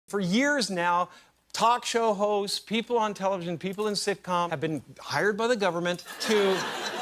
For years now, talk show hosts, people on television, people in sitcom have been hired by the government to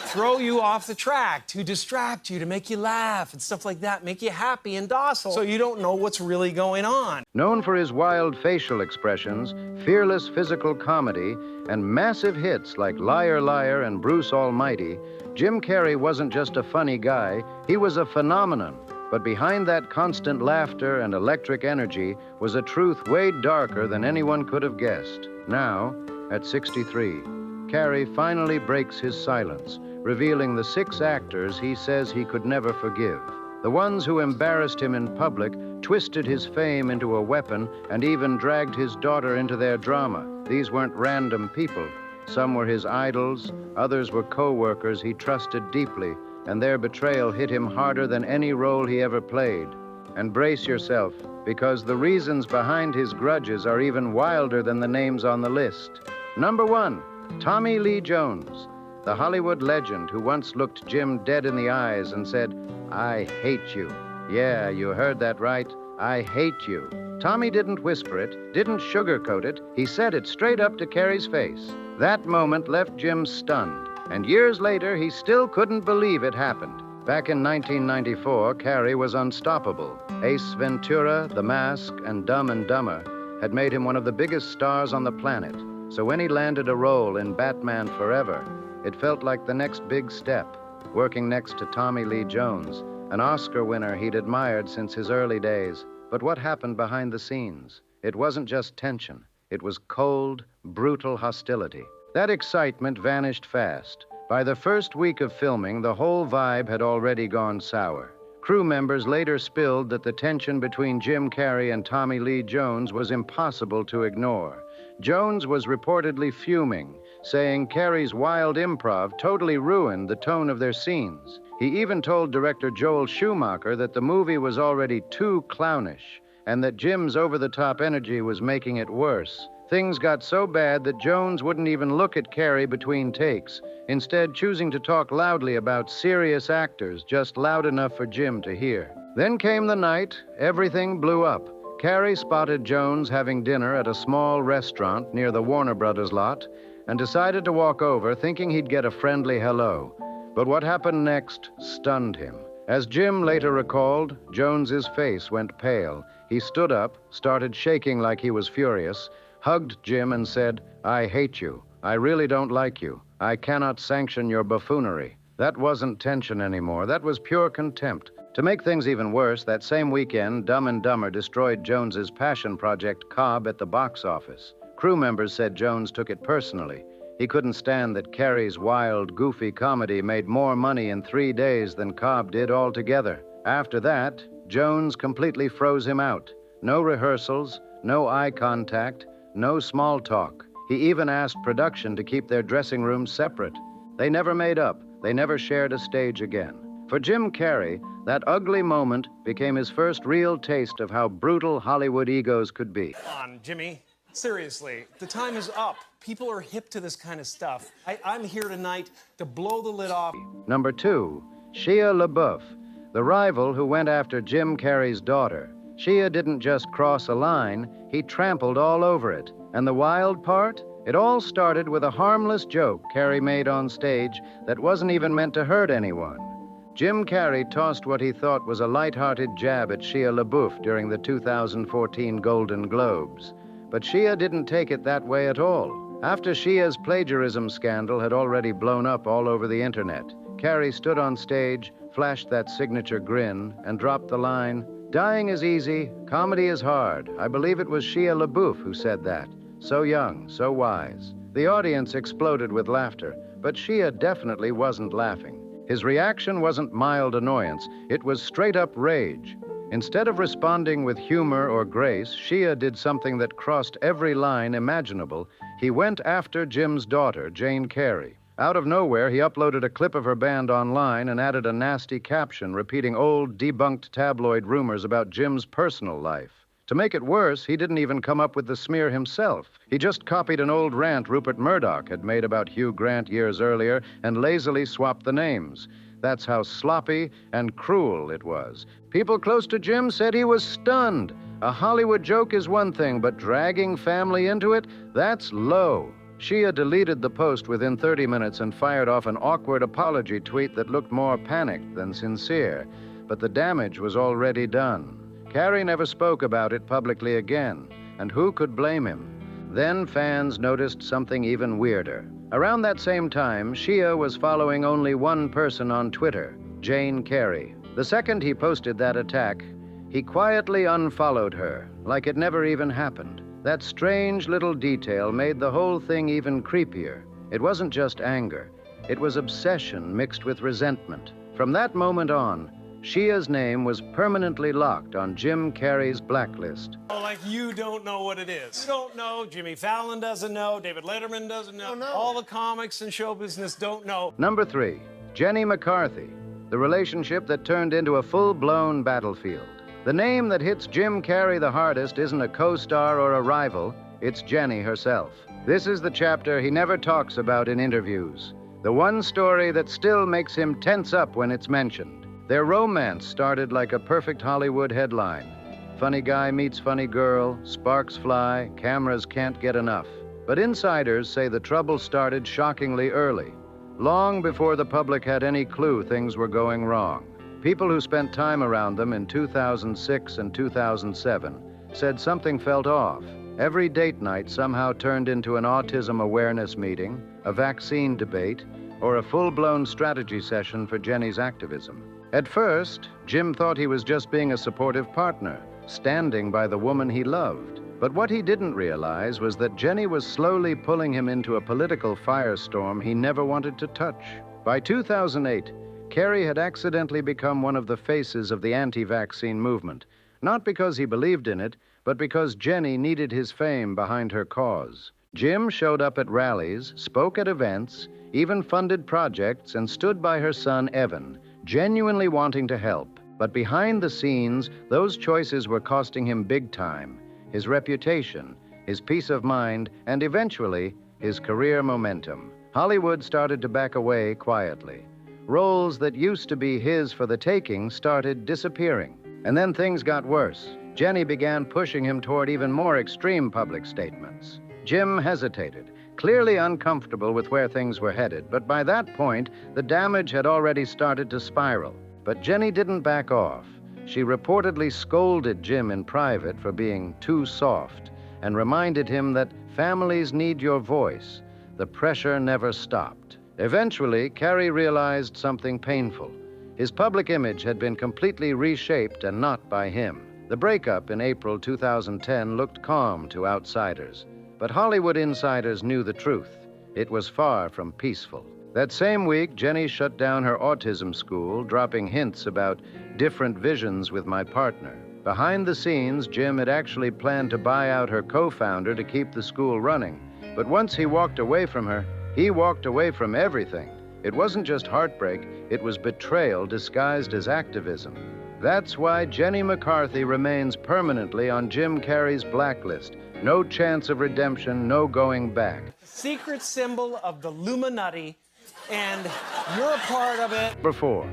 throw you off the track, to distract you, to make you laugh and stuff like that, make you happy and docile so you don't know what's really going on. Known for his wild facial expressions, fearless physical comedy, and massive hits like Liar, Liar and Bruce Almighty, Jim Carrey wasn't just a funny guy, he was a phenomenon. But behind that constant laughter and electric energy was a truth way darker than anyone could have guessed. Now, at 63, Carrey finally breaks his silence, revealing the 6 actors he says he could never forgive. The ones who embarrassed him in public, twisted his fame into a weapon, and even dragged his daughter into their drama. These weren't random people. Some were his idols, others were co-workers he trusted deeply, and their betrayal hit him harder than any role he ever played. And brace yourself, because the reasons behind his grudges are even wilder than the names on the list. Number 1, Tommy Lee Jones, the Hollywood legend who once looked Jim dead in the eyes and said, "I hate you." Yeah, you heard that right. I hate you. Tommy didn't whisper it, didn't sugarcoat it. He said it straight up to Carrey's face. That moment left Jim stunned. And years later, he still couldn't believe it happened. Back in 1994, Carrey was unstoppable. Ace Ventura, The Mask, and Dumb and Dumber had made him one of the biggest stars on the planet. So when he landed a role in Batman Forever, it felt like the next big step, working next to Tommy Lee Jones, an Oscar winner he'd admired since his early days. But what happened behind the scenes? It wasn't just tension. It was cold, brutal hostility. That excitement vanished fast. By the first week of filming, the whole vibe had already gone sour. Crew members later spilled that the tension between Jim Carrey and Tommy Lee Jones was impossible to ignore. Jones was reportedly fuming, saying Carrey's wild improv totally ruined the tone of their scenes. He even told director Joel Schumacher that the movie was already too clownish, and that Jim's over-the-top energy was making it worse. Things got so bad that Jones wouldn't even look at Carrey between takes, instead choosing to talk loudly about serious actors, just loud enough for Jim to hear. Then came the night, everything blew up. Carrey spotted Jones having dinner at a small restaurant near the Warner Brothers lot and decided to walk over, thinking he'd get a friendly hello. But what happened next stunned him. As Jim later recalled, Jones's face went pale. He stood up, started shaking like he was furious, hugged Jim and said, "I hate you. I really don't like you. I cannot sanction your buffoonery." That wasn't tension anymore. That was pure contempt. To make things even worse, that same weekend, Dumb and Dumber destroyed Jones's passion project, Cobb, at the box office. Crew members said Jones took it personally. He couldn't stand that Carrey's wild, goofy comedy made more money in 3 days than Cobb did altogether. After that, Jones completely froze him out. No rehearsals, no eye contact, no small talk. He even asked production to keep their dressing rooms separate. They never made up. They never shared a stage again. For Jim Carrey, that ugly moment became his first real taste of how brutal Hollywood egos could be. Come on, Jimmy. Seriously, the time is up. People are hip to this kind of stuff. I'm here tonight to blow the lid off. Number 2, Shia LaBeouf, the rival who went after Jim Carrey's daughter. Shia didn't just cross a line, he trampled all over it. And the wild part? It all started with a harmless joke Carrey made on stage that wasn't even meant to hurt anyone. Jim Carrey tossed what he thought was a light-hearted jab at Shia LaBeouf during the 2014 Golden Globes. But Shia didn't take it that way at all. After Shia's plagiarism scandal had already blown up all over the internet, Carrey stood on stage, flashed that signature grin, and dropped the line, "Dying is easy, comedy is hard." I believe it was Shia LaBeouf who said that. So young, so wise. The audience exploded with laughter, but Shia definitely wasn't laughing. His reaction wasn't mild annoyance, it was straight-up rage. Instead of responding with humor or grace, Shia did something that crossed every line imaginable. He went after Jim's daughter, Jane Carrey. Out of nowhere, he uploaded a clip of her band online and added a nasty caption repeating old, debunked tabloid rumors about Jim's personal life. To make it worse, he didn't even come up with the smear himself. He just copied an old rant Rupert Murdoch had made about Hugh Grant years earlier and lazily swapped the names. That's how sloppy and cruel it was. People close to Jim said he was stunned. A Hollywood joke is one thing, but dragging family into it, that's low. Shia deleted the post within 30 minutes and fired off an awkward apology tweet that looked more panicked than sincere. But the damage was already done. Carrey never spoke about it publicly again, and who could blame him? Then fans noticed something even weirder. Around that same time, Shia was following only one person on Twitter, Jane Carrey. The second he posted that attack, he quietly unfollowed her, like it never even happened. That strange little detail made the whole thing even creepier. It wasn't just anger. It was obsession mixed with resentment. From that moment on, Shia's name was permanently locked on Jim Carrey's blacklist. Oh, like you don't know what it is. You don't know. Jimmy Fallon doesn't know. David Letterman doesn't know. All the comics and show business don't know. Number 3, Jenny McCarthy, the relationship that turned into a full-blown battlefield. The name that hits Jim Carrey the hardest isn't a co-star or a rival, it's Jenny herself. This is the chapter he never talks about in interviews. The one story that still makes him tense up when it's mentioned. Their romance started like a perfect Hollywood headline. Funny guy meets funny girl, sparks fly, cameras can't get enough. But insiders say the trouble started shockingly early, long before the public had any clue things were going wrong. People who spent time around them in 2006 and 2007 said something felt off. Every date night somehow turned into an autism awareness meeting, a vaccine debate, or a full-blown strategy session for Jenny's activism. At first, Jim thought he was just being a supportive partner, standing by the woman he loved. But what he didn't realize was that Jenny was slowly pulling him into a political firestorm he never wanted to touch. By 2008, Carrey had accidentally become one of the faces of the anti-vaccine movement, not because he believed in it, but because Jenny needed his fame behind her cause. Jim showed up at rallies, spoke at events, even funded projects, and stood by her son, Evan, genuinely wanting to help. But behind the scenes, those choices were costing him big time: his reputation, his peace of mind, and eventually, his career momentum. Hollywood started to back away quietly. Roles that used to be his for the taking started disappearing. And then things got worse. Jenny began pushing him toward even more extreme public statements. Jim hesitated, clearly uncomfortable with where things were headed, but by that point, the damage had already started to spiral. But Jenny didn't back off. She reportedly scolded Jim in private for being too soft and reminded him that families need your voice. The pressure never stopped. Eventually, Carrey realized something painful. His public image had been completely reshaped, and not by him. The breakup in April 2010 looked calm to outsiders, but Hollywood insiders knew the truth. It was far from peaceful. That same week, Jenny shut down her autism school, dropping hints about different visions with my partner. Behind the scenes, Jim had actually planned to buy out her co-founder to keep the school running. But once he walked away from her, he walked away from everything. It wasn't just heartbreak, it was betrayal disguised as activism. That's why Jenny McCarthy remains permanently on Jim Carrey's blacklist. No chance of redemption, no going back. Secret symbol of the Illuminati, and you're a part of it. Number 4,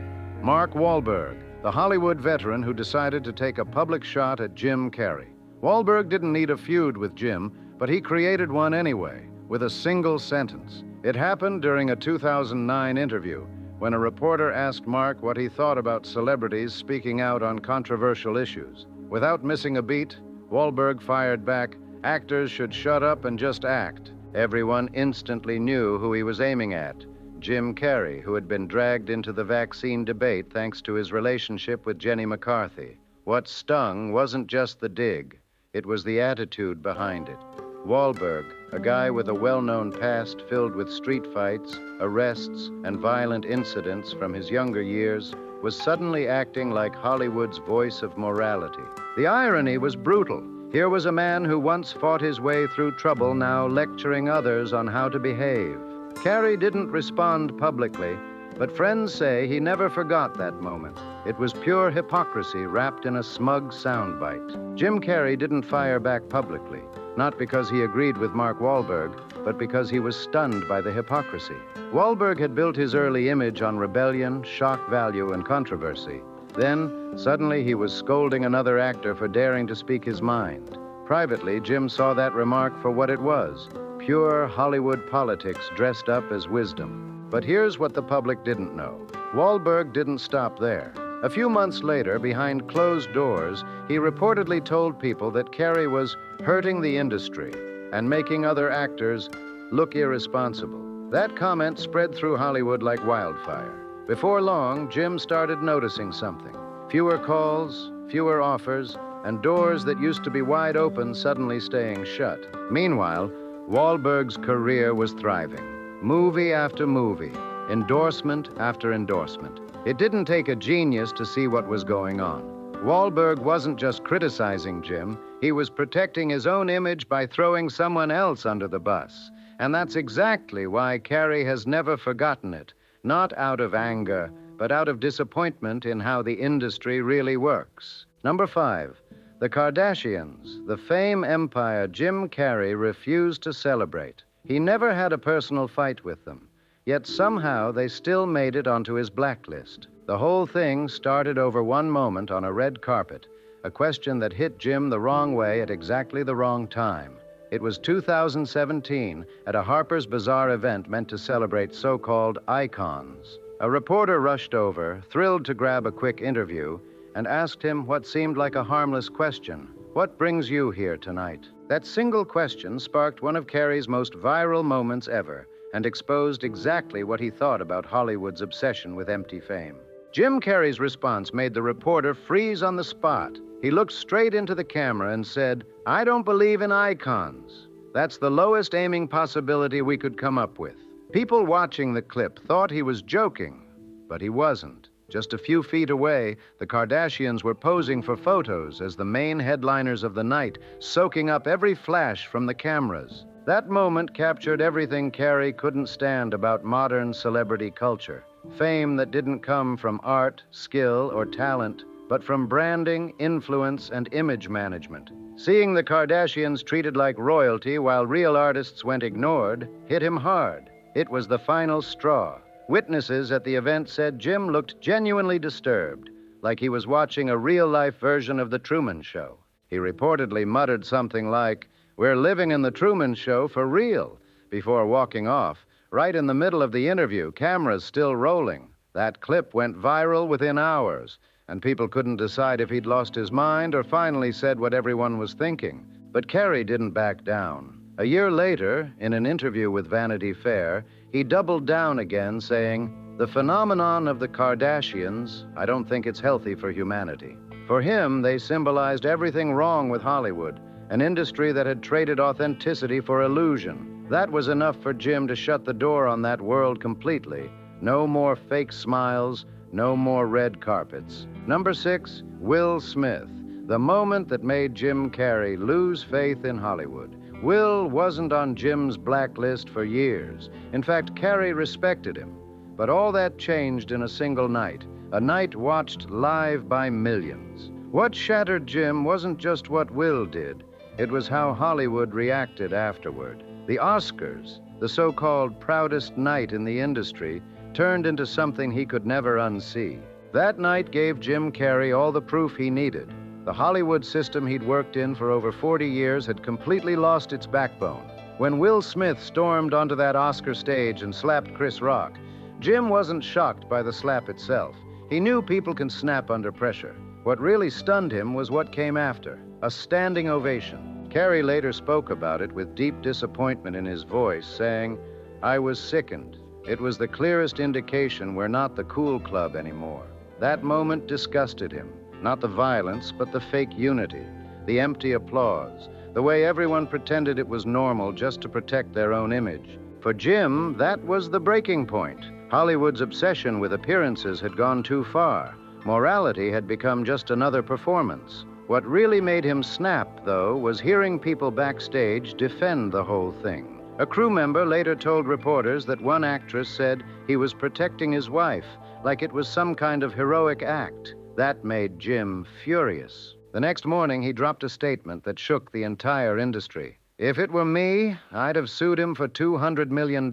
Mark Wahlberg, the Hollywood veteran who decided to take a public shot at Jim Carrey. Wahlberg didn't need a feud with Jim, but he created one anyway, with a single sentence. It happened during a 2009 interview when a reporter asked Mark what he thought about celebrities speaking out on controversial issues. Without missing a beat, Wahlberg fired back, "Actors should shut up and just act." Everyone instantly knew who he was aiming at: Jim Carrey, who had been dragged into the vaccine debate thanks to his relationship with Jenny McCarthy. What stung wasn't just the dig, it was the attitude behind it. Wahlberg, a guy with a well-known past filled with street fights, arrests, and violent incidents from his younger years, was suddenly acting like Hollywood's voice of morality. The irony was brutal. Here was a man who once fought his way through trouble, now lecturing others on how to behave. Carrey didn't respond publicly, but friends say he never forgot that moment. It was pure hypocrisy wrapped in a smug soundbite. Jim Carrey didn't fire back publicly, not because he agreed with Mark Wahlberg, but because he was stunned by the hypocrisy. Wahlberg had built his early image on rebellion, shock value, and controversy. Then, suddenly, he was scolding another actor for daring to speak his mind. Privately, Jim saw that remark for what it was, pure Hollywood politics dressed up as wisdom. But here's what the public didn't know. Wahlberg didn't stop there. A few months later, behind closed doors, he reportedly told people that Carrey was hurting the industry and making other actors look irresponsible. That comment spread through Hollywood like wildfire. Before long, Jim started noticing something. Fewer calls, fewer offers, and doors that used to be wide open suddenly staying shut. Meanwhile, Wahlberg's career was thriving. Movie after movie, endorsement after endorsement. It didn't take a genius to see what was going on. Wahlberg wasn't just criticizing Jim, he was protecting his own image by throwing someone else under the bus. And that's exactly why Carrey has never forgotten it. Not out of anger, but out of disappointment in how the industry really works. Number 5, the Kardashians, the fame empire Jim Carrey refused to celebrate. He never had a personal fight with them, yet somehow they still made it onto his blacklist. The whole thing started over one moment on a red carpet, a question that hit Jim the wrong way at exactly the wrong time. It was 2017 at a Harper's Bazaar event meant to celebrate so-called icons. A reporter rushed over, thrilled to grab a quick interview, and asked him what seemed like a harmless question. What brings you here tonight? That single question sparked one of Carrey's most viral moments ever and exposed exactly what he thought about Hollywood's obsession with empty fame. Jim Carrey's response made the reporter freeze on the spot. He looked straight into the camera and said, "I don't believe in icons. That's the lowest aiming possibility we could come up with." People watching the clip thought he was joking, but he wasn't. Just a few feet away, the Kardashians were posing for photos as the main headliners of the night, soaking up every flash from the cameras. That moment captured everything Carrey couldn't stand about modern celebrity culture. Fame that didn't come from art, skill, or talent, but from branding, influence, and image management. Seeing the Kardashians treated like royalty while real artists went ignored hit him hard. It was the final straw. Witnesses at the event said Jim looked genuinely disturbed, like he was watching a real-life version of The Truman Show. He reportedly muttered something like, "We're living in The Truman Show for real," before walking off. Right in the middle of the interview, cameras still rolling. That clip went viral within hours, and people couldn't decide if he'd lost his mind or finally said what everyone was thinking. But Carrey didn't back down. A year later, in an interview with Vanity Fair, he doubled down again, saying, "The phenomenon of the Kardashians, I don't think it's healthy for humanity." For him, they symbolized everything wrong with Hollywood, an industry that had traded authenticity for illusion. That was enough for Jim to shut the door on that world completely. No more fake smiles, no more red carpets. Number 6, Will Smith, the moment that made Jim Carrey lose faith in Hollywood. Will wasn't on Jim's blacklist for years. In fact, Carrey respected him. But all that changed in a single night, a night watched live by millions. What shattered Jim wasn't just what Will did. It was how Hollywood reacted afterward. The Oscars, the so-called proudest night in the industry, turned into something he could never unsee. That night gave Jim Carrey all the proof he needed. The Hollywood system he'd worked in for over 40 years had completely lost its backbone. When Will Smith stormed onto that Oscar stage and slapped Chris Rock, Jim wasn't shocked by the slap itself. He knew people can snap under pressure. What really stunned him was what came after, a standing ovation. Carrey later spoke about it with deep disappointment in his voice, saying, "I was sickened. It was the clearest indication we're not the cool club anymore." That moment disgusted him. Not the violence, but the fake unity, the empty applause, the way everyone pretended it was normal just to protect their own image. For Jim, that was the breaking point. Hollywood's obsession with appearances had gone too far. Morality had become just another performance. What really made him snap, though, was hearing people backstage defend the whole thing. A crew member later told reporters that one actress said he was protecting his wife, like it was some kind of heroic act. That made Jim furious. The next morning, he dropped a statement that shook the entire industry. "If it were me, I'd have sued him for $200 million.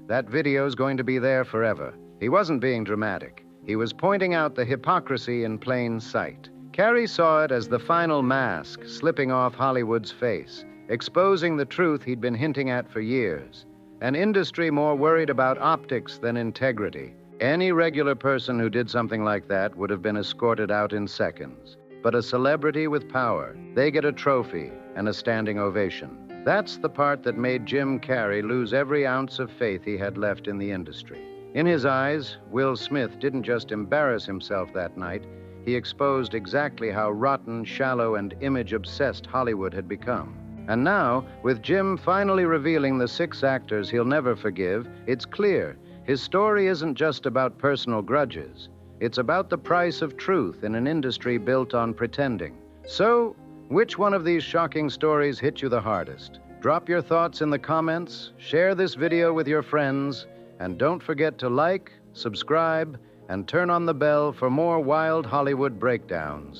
That video's going to be there forever." He wasn't being dramatic. He was pointing out the hypocrisy in plain sight. Carrey saw it as the final mask slipping off Hollywood's face, exposing the truth he'd been hinting at for years. An industry more worried about optics than integrity. Any regular person who did something like that would have been escorted out in seconds. But a celebrity with power, they get a trophy and a standing ovation. That's the part that made Jim Carrey lose every ounce of faith he had left in the industry. In his eyes, Will Smith didn't just embarrass himself that night, he exposed exactly how rotten, shallow, and image-obsessed Hollywood had become. And now, with Jim finally revealing the 6 actors he'll never forgive, it's clear his story isn't just about personal grudges. It's about the price of truth in an industry built on pretending. So, which one of these shocking stories hit you the hardest? Drop your thoughts in the comments, share this video with your friends, and don't forget to like, subscribe, and turn on the bell for more wild Hollywood breakdowns.